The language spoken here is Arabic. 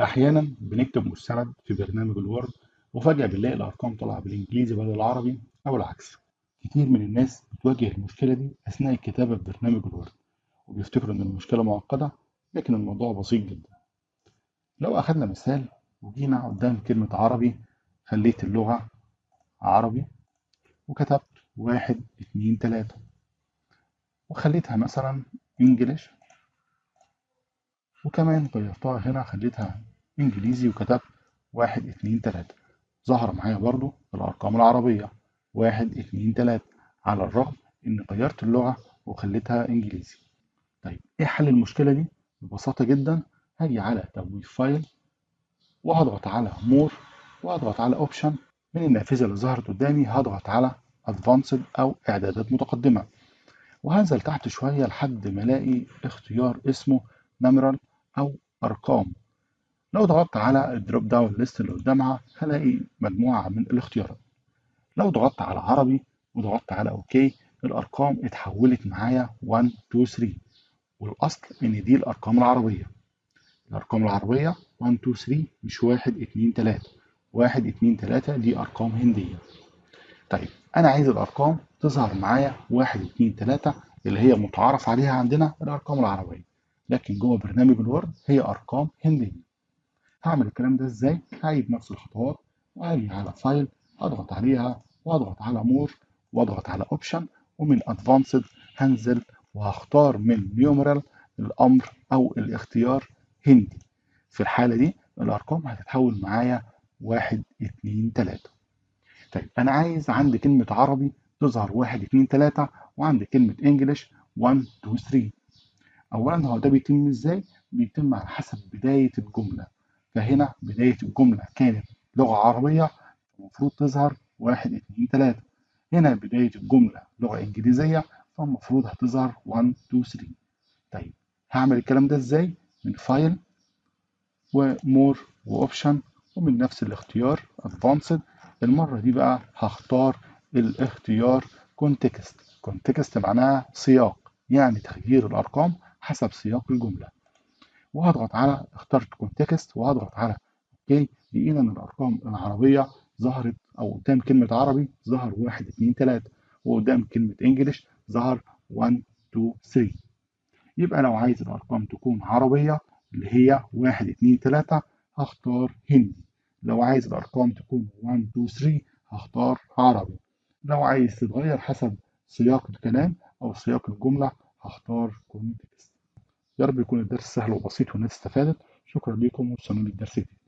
أحيانا بنكتب مستند في برنامج الوورد وفجأة بنلاقي الأرقام طالعة بالإنجليزي بدل العربي أو العكس. كتير من الناس بتواجه المشكلة دي أثناء الكتابة في برنامج الوورد وبيفتكروا إن المشكلة معقدة، لكن الموضوع بسيط جدا. لو أخدنا مثال وجينا قدام كلمة عربي، خليت اللغة عربي وكتبت واحد اتنين تلاتة، وخليتها مثلا إنجليش، وكمان غيرتها هنا خليتها إنجليزي وكتبت واحد اتنين تلاتة. ظهر معايا برضو الأرقام العربية واحد اتنين تلاتة، على الرغم إني غيرت اللغة وخليتها إنجليزي. طيب إيه حل المشكلة دي؟ ببساطة جدا، هاجي على تبويب فايل وهضغط على مور وهضغط على اوبشن. من النافذة اللي ظهرت قدامي هضغط على ادفانسد أو إعدادات متقدمة، وهنزل تحت شوية لحد ما ألاقي اختيار اسمه نمرال أو أرقام. لو ضغطت على الدروب داون ليست اللي قدامها هلاقي مجموعة من الاختيارات. لو ضغطت على عربي وضغطت على اوكي، الارقام اتحولت معايا 1 2 3، والاصل ان دي الارقام العربيه. الارقام العربيه 1 2 3 مش 1 2 3. 1 2 3 دي ارقام هنديه. طيب انا عايز الارقام تظهر معايا 1 2 3 اللي هي متعارف عليها عندنا الارقام العربيه، لكن جوه برنامج الوورد هي ارقام هنديه. هعمل الكلام ده ازاي؟ هعيد نفس الخطوات وهاجي على فايل، اضغط عليها واضغط على مور واضغط على اوبشن، ومن ادفانسد هنزل وهختار من نيومرال الامر او الاختيار هندي. في الحالة دي الارقام هتتحول معايا واحد اتنين تلاتة. طيب انا عايز عند كلمة عربي تظهر واحد اتنين تلاتة، وعند كلمة انجلش 1 2 3. أولا هو ده بيتم إزاي؟ بيتم على حسب بداية الجملة. فهنا بداية الجملة كانت لغة عربية، المفروض تظهر واحد اتنين تلاتة. هنا بداية الجملة لغة إنجليزية، فالمفروض هتظهر 1 2 3. طيب هعمل الكلام ده إزاي؟ من فايل ومور وأوبشن، ومن نفس الاختيار أدفانسد. المرة دي بقى هختار الاختيار كونتكست. كونتكست معناها سياق، يعني تغيير الأرقام حسب سياق الجملة. وهضغط على اخترت كونتكست وهضغط على اوكي. لقينا ان الارقام العربيه ظهرت، او قدام كلمه عربي ظهر 1 2 3، وقدام كلمه انجلش ظهر 1 2 3. يبقى لو عايز الارقام تكون عربيه اللي هي 1 2 3 هختار هندي. لو عايز الارقام تكون 1 2 3 هختار عربي. لو عايز تتغير حسب سياق الكلام او سياق الجمله هختار كونتكست. يا رب يكون الدرس سهل وبسيط والناس استفادت. شكرا لكم واستنوني الدرس الجاي.